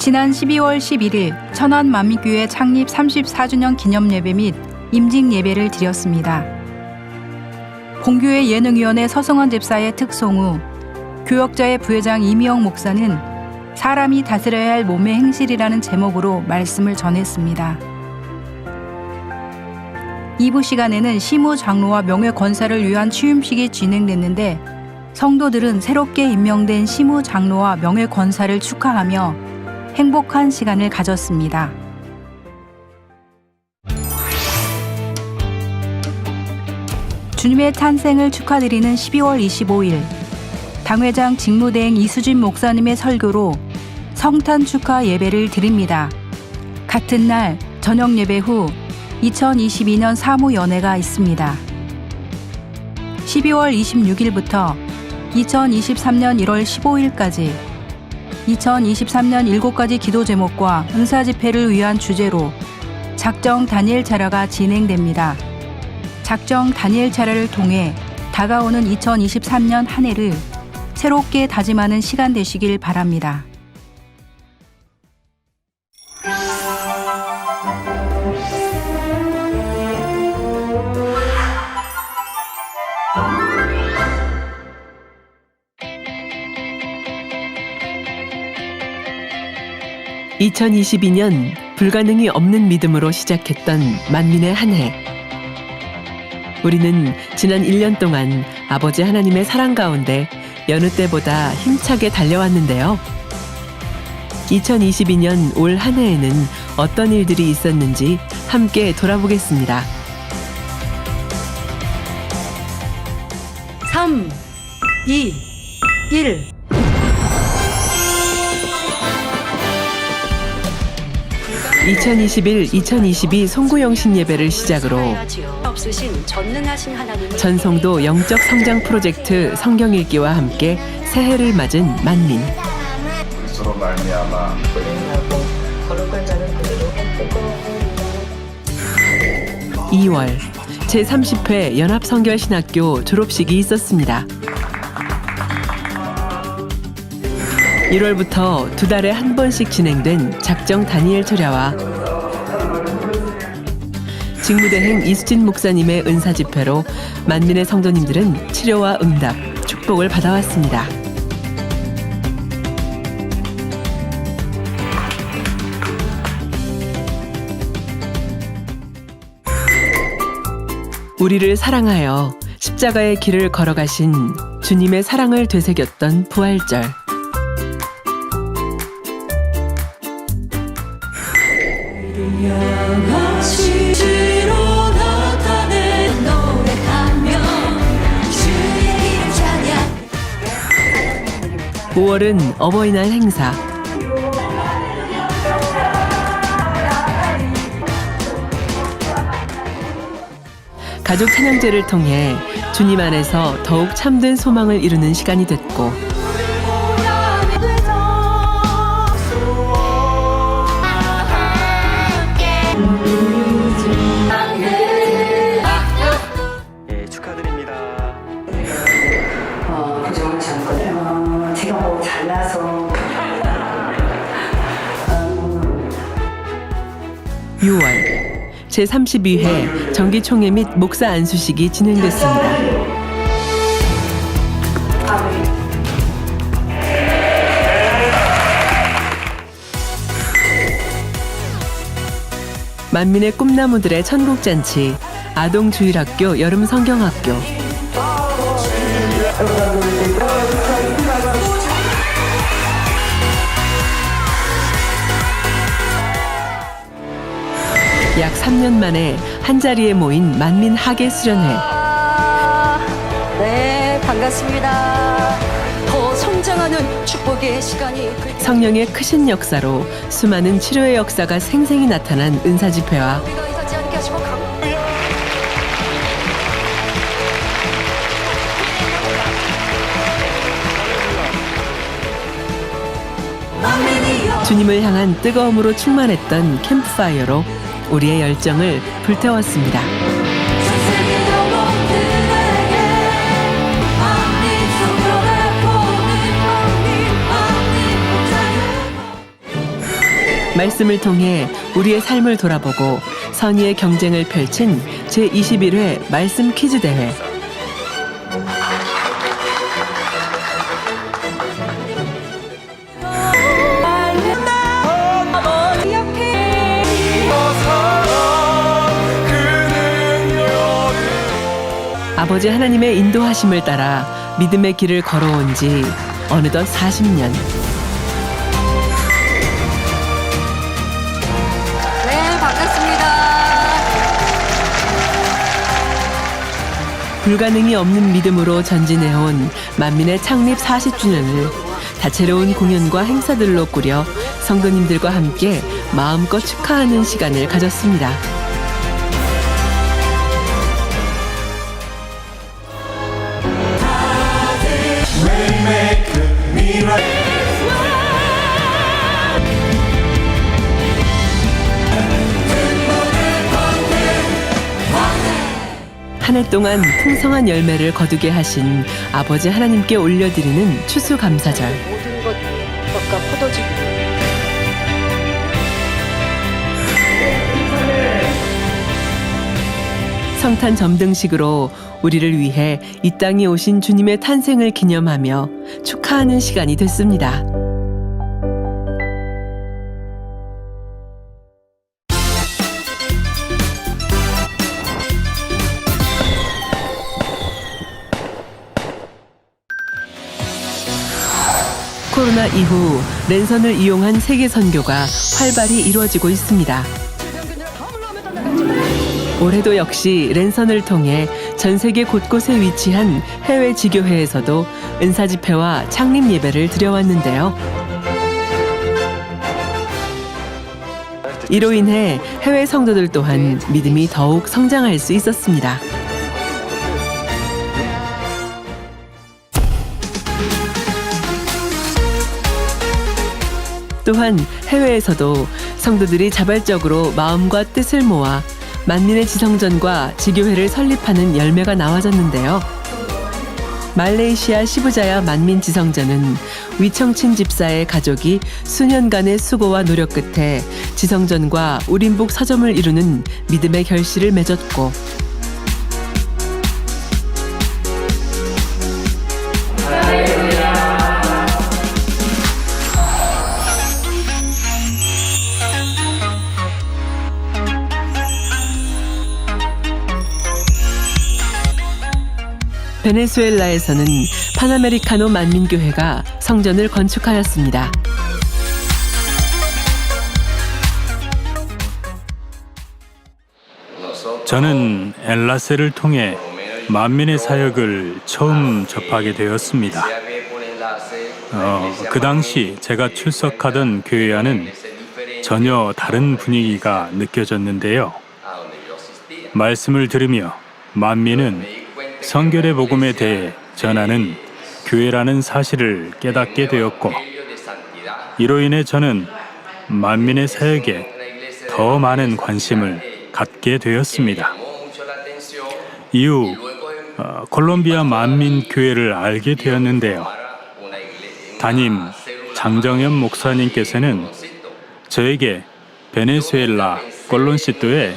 지난 12월 11일 천안 만민교회 창립 34주년 기념예배 및 임직예배를 드렸습니다. 본교회 예능위원회 서성원 집사의 특송 후 교역자의 부회장 이미영 목사는 사람이 다스려야 할 몸의 행실이라는 제목으로 말씀을 전했습니다. 2부 시간에는 시무 장로와 명예 권사를 위한 취임식이 진행됐는데 성도들은 새롭게 임명된 시무 장로와 명예 권사를 축하하며 행복한 시간을 가졌습니다. 주님의 탄생을 축하드리는 12월 25일 당회장 직무대행 이수진 목사님의 설교로 성탄 축하 예배를 드립니다. 같은 날 저녁 예배 후 2022년 사무연회가 있습니다. 12월 26일부터 2023년 1월 15일까지 2023년 7가지 기도 제목과 은사 집회를 위한 주제로 작정 다니엘 차례가 진행됩니다. 작정 다니엘 차례를 통해 다가오는 2023년 한 해를 새롭게 다짐하는 시간 되시길 바랍니다. (2022년) 불가능이 없는 믿음으로 시작했던 만민의 한 해. 우리는 지난 1년 동안 아버지 하나님의 사랑 가운데 여느 때보다 힘차게 달려왔는데요. 2022년 올 한 해에는 어떤 일들이 있었는지 함께 돌아보겠습니다. 3, 2, 1. 2021-2022 송구영신 예배를 시작으로 전성도 영적 성장 프로젝트 성경 읽기와 함께 새해를 맞은 만민. 2월 제30회 연합성결신학교 졸업식이 있었습니다. 1월부터 2달에 한 번씩 진행된 작정 다니엘 철야와 직무대행 이수진 목사님의 은사 집회로 만민의 성도님들은 치료와 응답, 축복을 받아왔습니다. 우리를 사랑하여 십자가의 길을 걸어가신 주님의 사랑을 되새겼던 부활절. 오 5월은 어버이날 행사. 가족 찬양제를 통해 주님 안에서 더욱 참된 소망을 이루는 시간이 됐고, 축하드립니다. 부정을 참거든요. 제가 뭐 잘나서 6월 제32회 정기총회 및 목사 안수식이 진행됐습니다. 만민의 꿈나무들의 천국잔치, 아동주일학교 여름성경학교. 약 3년 만에 한자리에 모인 만민 학예 수련회. 네, 반갑습니다. 더 성장하는 축복의 시간이 성령의 크신 역사로 수많은 치료의 역사가 생생히 나타난 은사 집회와 주님을 향한 뜨거움으로 충만했던 캠프파이어로 우리의 열정을 불태웠습니다. 말씀을 통해 우리의 삶을 돌아보고 선의의 경쟁을 펼친 제21회 말씀 퀴즈 대회. 아버지 하나님의 인도하심을 따라 믿음의 길을 걸어온 지 어느덧 40년. 네, 반갑습니다. 불가능이 없는 믿음으로 전진해온 만민의 창립 40주년을 다채로운 공연과 행사들로 꾸려 성도님들과 함께 마음껏 축하하는 시간을 가졌습니다. 한 해 동안 풍성한 열매를 거두게 하신 아버지 하나님께 올려드리는 추수감사절. 모든 것과 포도주. 성탄 점등식으로 우리를 위해 이 땅에 오신 주님의 탄생을 기념하며 축하하는 시간이 됐습니다. 코로나 이후 랜선을 이용한 세계 선교가 활발히 이루어지고 있습니다. 올해도 역시 랜선을 통해 전 세계 곳곳에 위치한 해외 지교회에서도 은사 집회와 창립 예배를 드려왔는데요. 이로 인해 해외 성도들 또한 믿음이 더욱 성장할 수 있었습니다. 또한 해외에서도 성도들이 자발적으로 마음과 뜻을 모아 만민의 지성전과 지교회를 설립하는 열매가 나와졌는데요. 말레이시아 시부자야 만민지성전은 위청친 집사의 가족이 수년간의 수고와 노력 끝에 지성전과 우림북 서점을 이루는 믿음의 결실을 맺었고, 베네수엘라에서는 파나메리카노 만민교회가 성전을 건축하였습니다. 저는 엘라세를 통해 만민의 사역을 처음 접하게 되었습니다. 그 당시 제가 출석하던 교회와는 전혀 다른 분위기가 느껴졌는데요. 말씀을 들으며 만민은 성결의 복음에 대해 전하는 교회라는 사실을 깨닫게 되었고, 이로 인해 저는 만민의 사역에 더 많은 관심을 갖게 되었습니다. 이후 콜롬비아 만민교회를 알게 되었는데요. 담임 장정현 목사님께서는 저에게 베네수엘라 꼴론시도에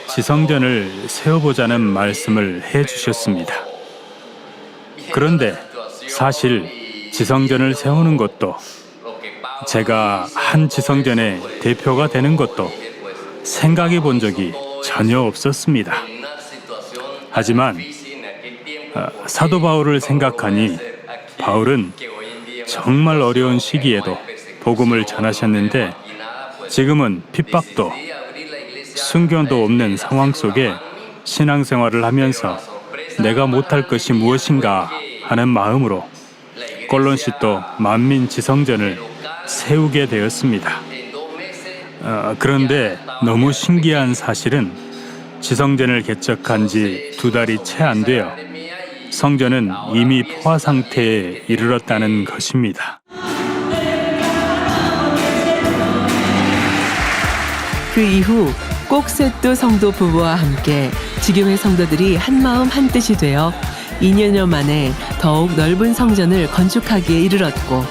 지성전을 세워보자는 말씀을 해주셨습니다. 그런데 사실 지성전을 세우는 것도, 제가 한 지성전의 대표가 되는 것도 생각해 본 적이 전혀 없었습니다. 하지만 사도 바울을 생각하니 바울은 정말 어려운 시기에도 복음을 전하셨는데, 지금은 핍박도 순교도 없는 상황 속에 신앙생활을 하면서 내가 못할 것이 무엇인가 하는 마음으로 꼴론시도 만민지성전을 세우게 되었습니다. 그런데 너무 신기한 사실은 지성전을 개척한 지 2달이 채 안 되어 성전은 이미 포화 상태에 이르렀다는 것입니다. 그 이후 꼭세뚜 성도 부부와 함께 지교회 성도들이 한마음 한뜻이 되어 2년여 만에 더욱 넓은 성전을 건축하기에 이르렀고,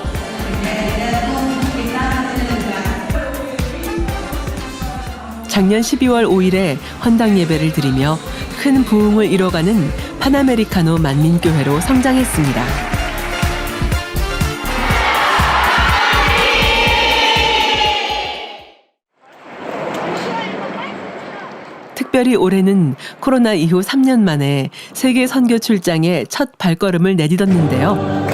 작년 12월 5일에 헌당 예배를 드리며 큰 부흥을 이뤄가는 파나메리카노 만민교회로 성장했습니다. 특별히 올해는 코로나 이후 3년 만에 세계 선교 출장에 첫 발걸음을 내딛었는데요.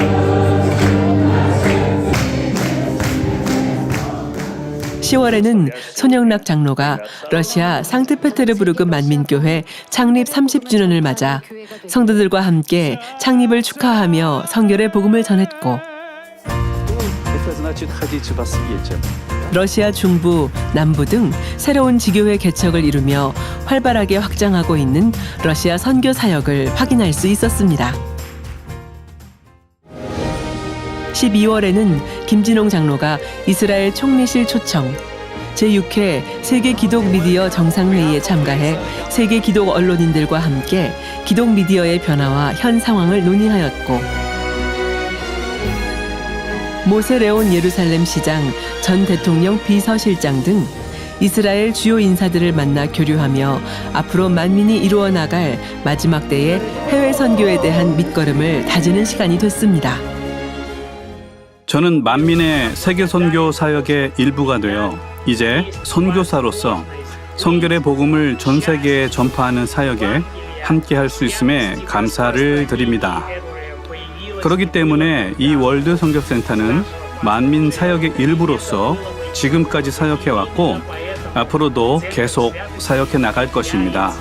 10월에는 손영락 장로가 러시아 상트페테르부르크 만민교회 창립 30주년을 맞아 성도들과 함께 창립을 축하하며 성결의 복음을 전했고, 러시아 중부, 남부 등 새로운 지교회 개척을 이루며 활발하게 확장하고 있는 러시아 선교 사역을 확인할 수 있었습니다. 12월에는 김진홍 장로가 이스라엘 총리실 초청, 제6회 세계 기독 미디어 정상회의에 참가해 세계 기독 언론인들과 함께 기독 미디어의 변화와 현 상황을 논의하였고, 모세레온 예루살렘 시장, 전 대통령 비서실장 등 이스라엘 주요 인사들을 만나 교류하며 앞으로 만민이 이루어 나갈 마지막 때의 해외 선교에 대한 밑거름을 다지는 시간이 됐습니다. 저는 만민의 세계 선교 사역의 일부가 되어 이제 선교사로서 성결의 복음을 전 세계에 전파하는 사역에 함께할 수 있음에 감사를 드립니다. 그렇기 때문에 이 월드 선교센터는 만민 사역의 일부로서 지금까지 사역해왔고 앞으로도 계속 사역해 나갈 것입니다.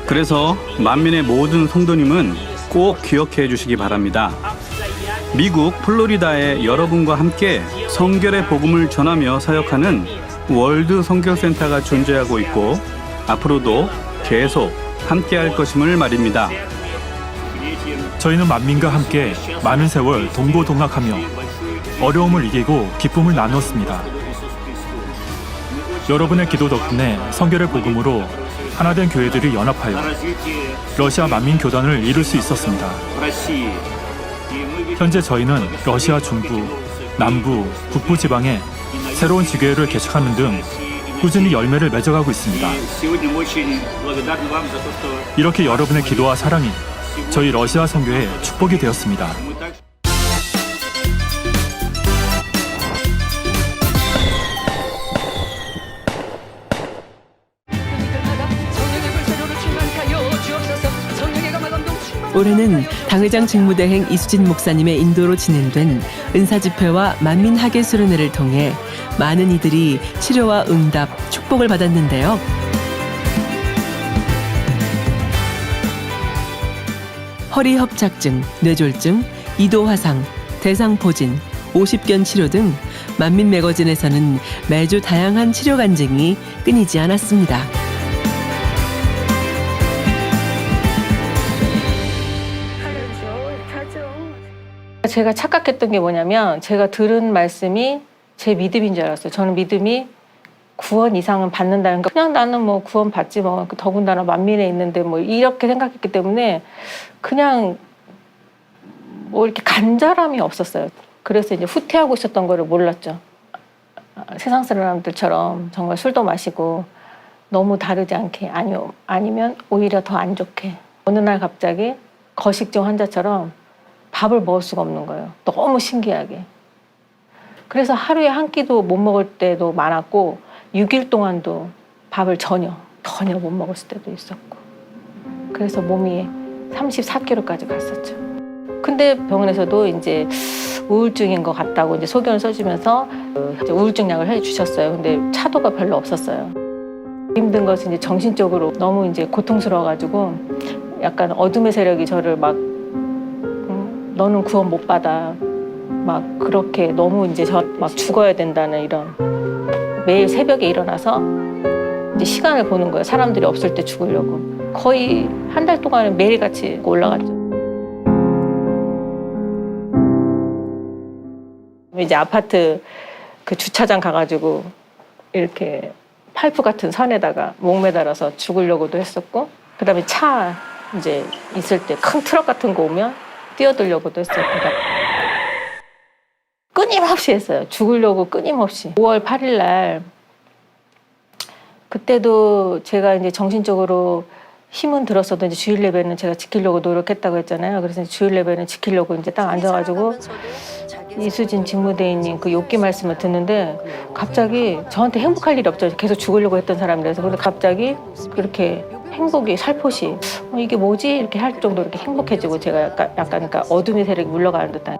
그래서 만민의 모든 성도님은 꼭 기억해 주시기 바랍니다. 미국 플로리다의 여러분과 함께 성결의 복음을 전하며 사역하는 월드 선교센터가 존재하고 있고 앞으로도 계속 함께할 것임을 말입니다. 저희는 만민과 함께 많은 세월 동고동락하며 어려움을 이기고 기쁨을 나눴습니다. 여러분의 기도 덕분에 성결의 복음으로 하나된 교회들이 연합하여 러시아 만민교단을 이룰 수 있었습니다. 현재 저희는 러시아 중부, 남부, 북부 지방에 새로운 지교회를 개척하는 등 꾸준히 열매를 맺어가고 있습니다. 이렇게 여러분의 기도와 사랑이 저희 러시아 선교의 축복이 되었습니다. 올해는 당회장 직무대행 이수진 목사님의 인도로 진행된 은사집회와 만민학예 수련회를 통해 많은 이들이 치료와 응답, 축복을 받았는데요. 허리 협착증, 뇌졸중, 이도화상, 대상포진, 50견 치료 등 만민 매거진에서는 매주 다양한 치료 간증이 끊이지 않았습니다. 제가 착각했던 게 뭐냐면 제가 들은 말씀이 제 믿음인 줄 알았어요. 저는 믿음이 구원 이상은 받는다는 거, 그냥 나는 뭐 구원 받지 뭐, 더군다나 만민에 있는데 뭐 이렇게 생각했기 때문에 그냥 뭐 이렇게 간절함이 없었어요. 그래서 이제 후퇴하고 있었던 거를 몰랐죠. 세상 사람들처럼 정말 술도 마시고 너무 다르지 않게, 아니면 오히려 더 안 좋게. 어느 날 갑자기 거식증 환자처럼 밥을 먹을 수가 없는 거예요. 너무 신기하게. 그래서 하루에 한 끼도 못 먹을 때도 많았고 6일 동안도 밥을 전혀 못 먹었을 때도 있었고, 그래서 몸이 34kg까지 갔었죠. 근데 병원에서도 이제 우울증인 것 같다고 이제 소견을 써주면서 이제 우울증 약을 해주셨어요. 근데 차도가 별로 없었어요. 힘든 것은 이제 정신적으로 너무 이제 고통스러워가지고 약간 어둠의 세력이 저를 막 너는 구원 못 받아, 막 그렇게 너무 이제 저 막 죽어야 된다는 이런, 매일 새벽에 일어나서 이제 시간을 보는 거예요. 사람들이 없을 때 죽으려고. 거의 한 달 동안은 매일같이 올라갔죠. 이제 아파트 그 주차장 가가지고 이렇게 파이프 같은 선에다가 목 매달아서 죽으려고도 했었고, 그다음에 차 이제 있을 때 큰 트럭 같은 거 오면 뛰어들려고도 했었고, 끊임없이 했어요. 죽으려고 끊임없이. 5월 8일 날 그때도 제가 이제 정신적으로 힘은 들었어도 이제 주일 예배는 제가 지키려고 노력했다고 했잖아요. 그래서 이제 주일 예배는 지키려고 이제 딱 앉아가지고 이수진 직무대행님 그 욥기 말씀을 듣는데 갑자기 저한테 행복할 일이 없죠. 계속 죽으려고 했던 사람이라서. 근데 갑자기 이렇게 행복이 살포시 이게 뭐지? 이렇게 할 정도로 이렇게 행복해지고 제가 약간 그러니까 어둠의 세력이 물러가는 듯한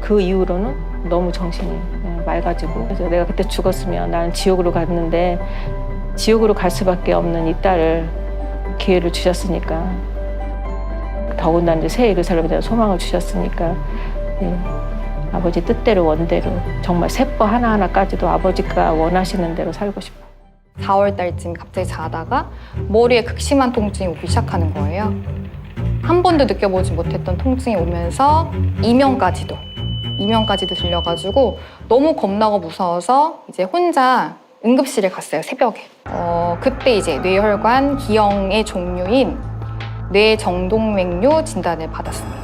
그 이후로는 너무 정신이 맑아지고 그래서 내가 그때 죽었으면 나는 지옥으로 갔는데 지옥으로 갈 수밖에 없는 이 딸을 기회를 주셨으니까 더군다나 이제 새 예루살렘에 대한 소망을 주셨으니까 아버지 뜻대로 원대로 정말 세포 하나하나까지도 아버지가 원하시는 대로 살고 싶어요. 4월 달쯤 갑자기 자다가 머리에 극심한 통증이 오기 시작하는 거예요. 한 번도 느껴보지 못했던 통증이 오면서 이명까지도 들려가지고 너무 겁나고 무서워서 이제 혼자 응급실에 갔어요, 새벽에. 그때 이제 뇌혈관 기형의 종류인 뇌정동맥류 진단을 받았습니다.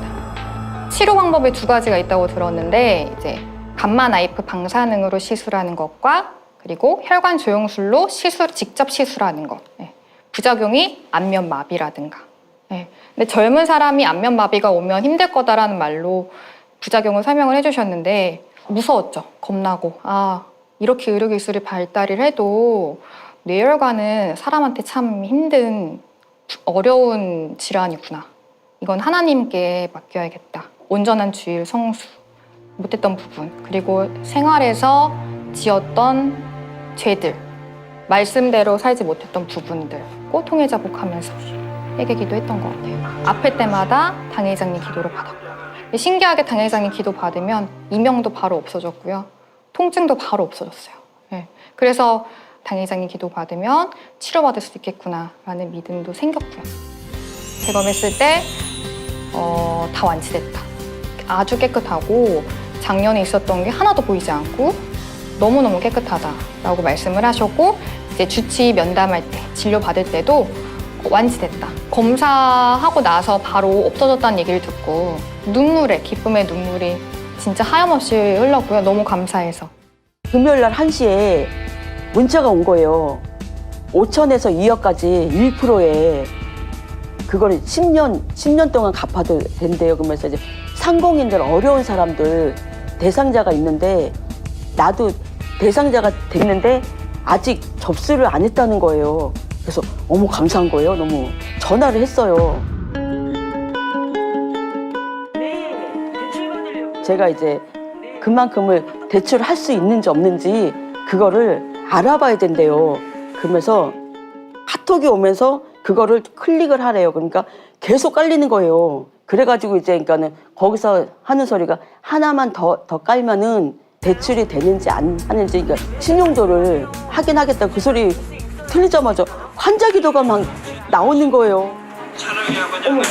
치료 방법이 2가지가 있다고 들었는데 이제 감마 나이프 방사능으로 시술하는 것과 그리고 혈관 조영술로 직접 시술하는 것. 부작용이 안면마비라든가. 근데 젊은 사람이 안면마비가 오면 힘들 거다라는 말로 부작용을 설명을 해주셨는데 무서웠죠. 겁나고. 이렇게 의료기술이 발달을 해도 뇌혈관은 사람한테 참 힘든 어려운 질환이구나. 이건 하나님께 맡겨야겠다. 온전한 주일 성수, 못했던 부분, 그리고 생활에서 지었던 죄들, 말씀대로 살지 못했던 부분들 꼭 통회자복하면서 회개기도 했던 것 같아요. 아플 때마다 당회장님 기도를 받았고 신기하게 당회장님 기도 받으면 이명도 바로 없어졌고요. 통증도 바로 없어졌어요. 그래서 당회장님 기도 받으면 치료받을 수 있겠구나라는 믿음도 생겼고요. 대검했을 때 다 완치됐다. 아주 깨끗하고 작년에 있었던 게 하나도 보이지 않고 너무너무 깨끗하다라고 말씀을 하셨고 이제 주치 면담할 때 진료받을 때도 완치됐다. 검사하고 나서 바로 없어졌다는 얘기를 듣고 기쁨의 눈물이 진짜 하염없이 흘렀고요. 너무 감사해서. 금요일 날 1시에 문자가 온 거예요. 5천에서 2억까지 1%에 그거를 10년 동안 갚아도 된대요. 그러면서 이제 상공인들, 어려운 사람들 대상자가 있는데 나도 대상자가 됐는데 아직 접수를 안 했다는 거예요. 그래서 너무 감사한 거예요. 너무 전화를 했어요. 제가 이제 그만큼을 대출할 수 있는지 없는지 그거를 알아봐야 된대요. 그러면서 카톡이 오면서 그거를 클릭을 하래요. 그러니까 계속 깔리는 거예요. 그래가지고 이제 그러니까는 거기서 하는 소리가 하나만 더 깔면은 대출이 되는지 안 하는지 그러니까 신용도를 확인하겠다 그 소리 들리자마자 환자 기도가 막 나오는 거예요. 어머,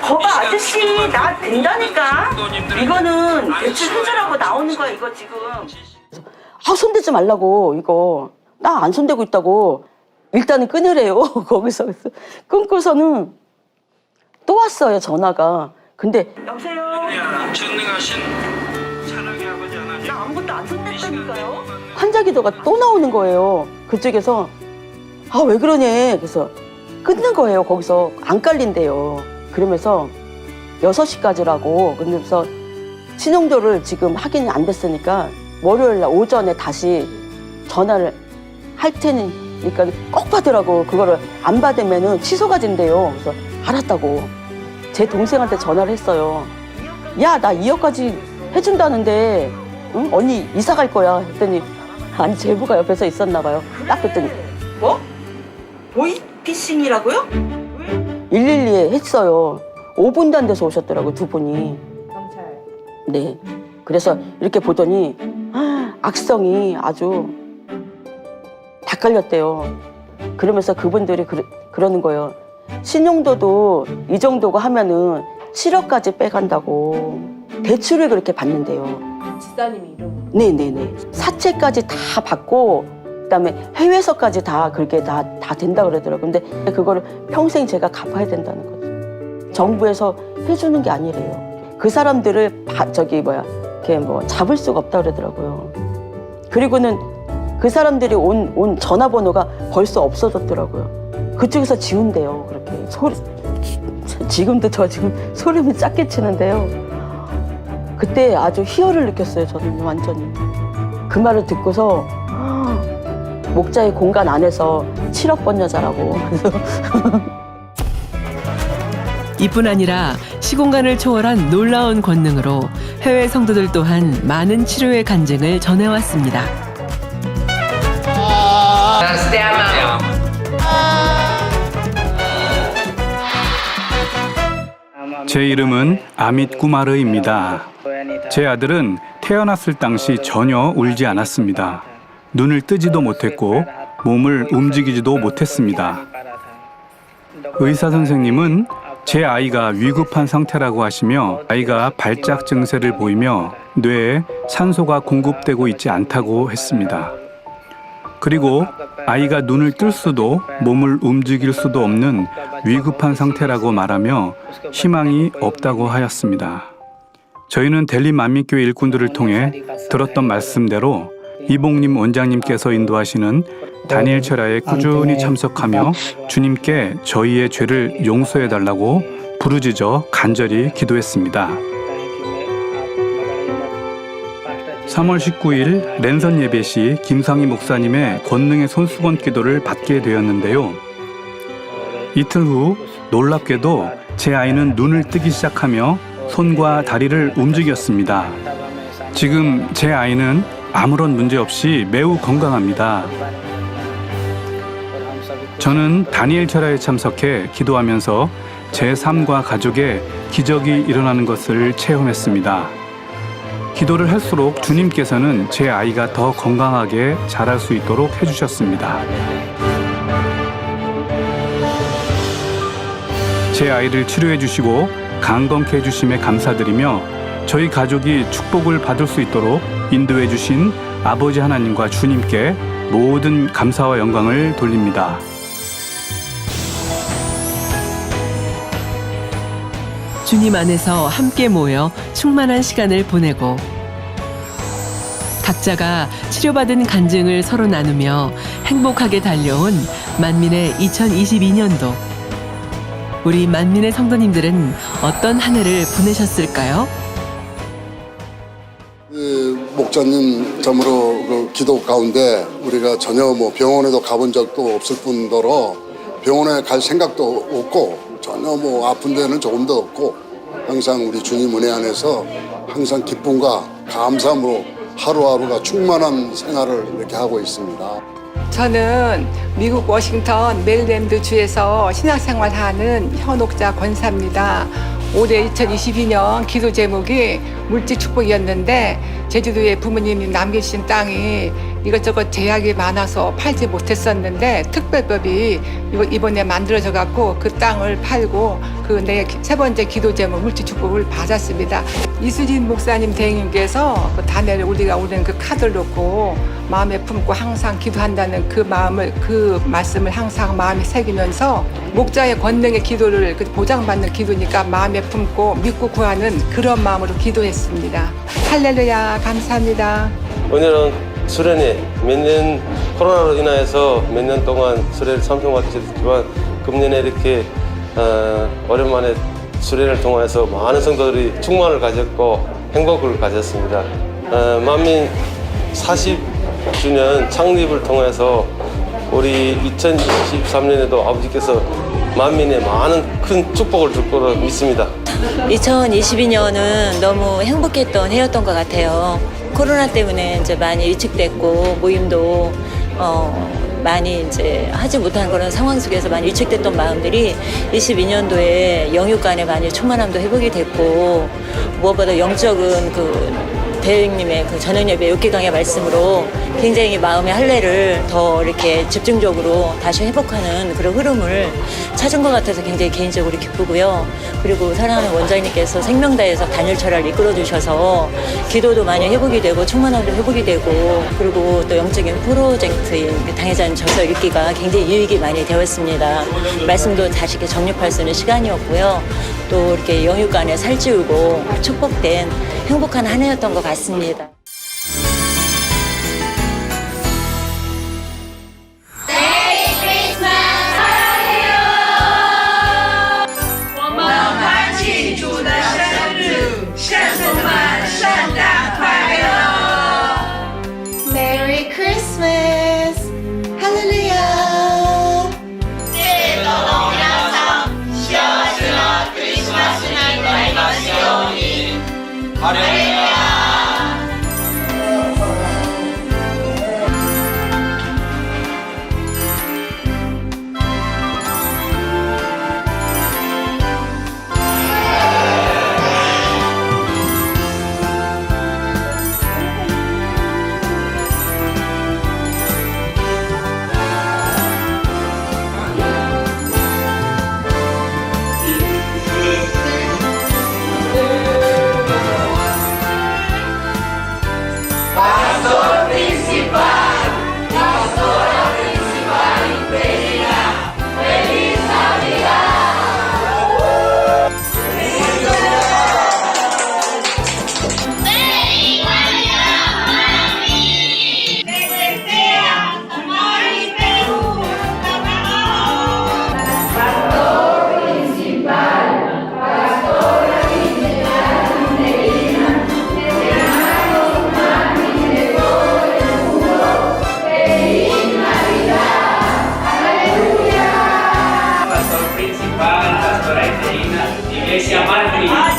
거봐 아저씨 나 된다니까. 이거는 대출 해주라고 나오는 거야 이거 지금. 손대지 말라고 이거 나 안 손대고 있다고 일단은 끊으래요. 거기서 그래서 끊고서는 또 왔어요 전화가. 근데 여보세요. 전능하신 사랑의 아버지 하나님. 나 아무것도 안 손댔다니까요. 환자 기도가 또 나오는 거예요. 그쪽에서 왜 그러냐. 그래서 끊는 거예요. 거기서 안 깔린대요. 그러면서 6시까지라고. 그래서 신용도를 지금 확인이 안 됐으니까 월요일 날 오전에 다시 전화를 할 테니까 꼭 받으라고. 그거를 안 받으면 취소가 된대요. 그래서 알았다고. 제 동생한테 전화를 했어요. 야, 나 2억까지 해준다는데 응? 언니 이사 갈 거야 했더니 아니 제부가 옆에서 있었나 봐요. 딱 그랬더니 뭐? 보이피싱이라고요? 112에 했어요. 5분도 안 돼서 오셨더라고요, 2분이. 경찰. 네. 그래서 이렇게 보더니 악성이 아주 다 깔렸대요. 그러면서 그분들이 그러는 거예요. 신용도도 이 정도고 하면은 7억까지 빼간다고. 대출을 그렇게 받는데요. 집사님이 이름으로. 네네네. 사채까지 다 받고 그다음에 해외서까지 다 그렇게 다 된다 그러더라고요. 근데 그거를 평생 제가 갚아야 된다는 거죠. 정부에서 해주는 게 아니래요. 그 사람들을 이렇게 잡을 수가 없다 그러더라고요. 그리고는 그 사람들이 온 전화번호가 벌써 없어졌더라고요. 그쪽에서 지운대요. 그렇게 지금도 저 지금 소름이 작게 치는데요. 그때 아주 희열을 느꼈어요. 저는 완전히. 그 말을 듣고서 목자의 공간 안에서 7억 번 여자라고. 이뿐 아니라 시공간을 초월한 놀라운 권능으로 해외 성도들 또한 많은 치료의 간증을 전해왔습니다. 제 이름은 아밋 구마르입니다. 제 아들은 태어났을 당시 전혀 울지 않았습니다. 눈을 뜨지도 못했고 몸을 움직이지도 못했습니다. 의사 선생님은 제 아이가 위급한 상태라고 하시며 아이가 발작 증세를 보이며 뇌에 산소가 공급되고 있지 않다고 했습니다. 그리고 아이가 눈을 뜰 수도 몸을 움직일 수도 없는 위급한 상태라고 말하며 희망이 없다고 하였습니다. 저희는 델리 만민교회 일꾼들을 통해 들었던 말씀대로 이봉림 원장님께서 인도하시는 다니엘 철야에 꾸준히 참석하며 주님께 저희의 죄를 용서해달라고 부르짖어 간절히 기도했습니다. 3월 19일 랜선 예배 시 김상희 목사님의 권능의 손수건 기도를 받게 되었는데요. 이틀 후 놀랍게도 제 아이는 눈을 뜨기 시작하며 손과 다리를 움직였습니다. 지금 제 아이는 아무런 문제 없이 매우 건강합니다. 저는 다니엘 철야에 참석해 기도하면서 제 삶과 가족에 기적이 일어나는 것을 체험했습니다. 기도를 할수록 주님께서는 제 아이가 더 건강하게 자랄 수 있도록 해주셨습니다. 제 아이를 치료해 주시고 강건케 해주심에 감사드리며 저희 가족이 축복을 받을 수 있도록 인도해 주신 아버지 하나님과 주님께 모든 감사와 영광을 돌립니다. 주님 안에서 함께 모여 충만한 시간을 보내고 각자가 치료받은 간증을 서로 나누며 행복하게 달려온 만민의 2022년도. 우리 만민의 성도님들은 어떤 한 해를 보내셨을까요? 목자님 점으로 그 기도 가운데 우리가 전혀 병원에도 가본 적도 없을 뿐더러 병원에 갈 생각도 없고 전혀 아픈 데는 조금도 없고 항상 우리 주님 은혜 안에서 항상 기쁨과 감사함으로 하루하루가 충만한 생활을 이렇게 하고 있습니다. 저는 미국 워싱턴 메릴랜드 주에서 신앙생활하는 현옥자 권사입니다. 올해 2022년 기도 제목이 물질축복이었는데 제주도에 부모님이 남기신 땅이 이것저것 제약이 많아서 팔지 못했었는데 특별법이 이번에 만들어져 갖고 그 땅을 팔고 그 내 세 번째 기도 제목 물질축복을 받았습니다. 이수진 목사님 대행님께서 그 단회를 우리가 오는 그 카드를 놓고 마음에 품고 항상 기도한다는 그 마음을 그 말씀을 항상 마음에 새기면서 목자의 권능의 기도를 보장받는 기도니까 마음에 품고 믿고 구하는 그런 마음으로 기도했습니다. 할렐루야 감사합니다. 오늘은 수련회 몇 년 코로나로 인하여서 몇 년 동안 수련을 참석하게 됐지만 금년에 이렇게 오랜만에 수련을 통해서 많은 성도들이 충만을 가졌고 행복을 가졌습니다. 만민 40주년 창립을 통해서 우리 2023년에도 아버지께서 만민의 많은 큰 축복을 줄 거로 믿습니다. 2022년은 너무 행복했던 해였던 것 같아요. 코로나 때문에 이제 많이 위축됐고 모임도 많이 이제 하지 못하는 그런 상황 속에서 많이 위축됐던 마음들이 22년도에 영육 간에 많이 충만함도 회복이 됐고 무엇보다 영적은 그 대행님의 그 저녁 예배 6개 강의 말씀으로 굉장히 마음의 할례를 더 이렇게 집중적으로 다시 회복하는 그런 흐름을 찾은 것 같아서 굉장히 개인적으로 기쁘고요. 그리고 사랑하는 원장님께서 생명다에서 다니엘 철야를 이끌어 주셔서 기도도 많이 회복이 되고 충만함도 회복이 되고 그리고 또 영적인 프로젝트인 당회자는 저서 읽기가 굉장히 유익이 많이 되었습니다. 말씀도 다시 이렇게 정립할 수 있는 시간이었고요. 또 이렇게 영육 간에 살찌우고 축복된 행복한 한 해였던 것 같습니다. Iglesia Madre.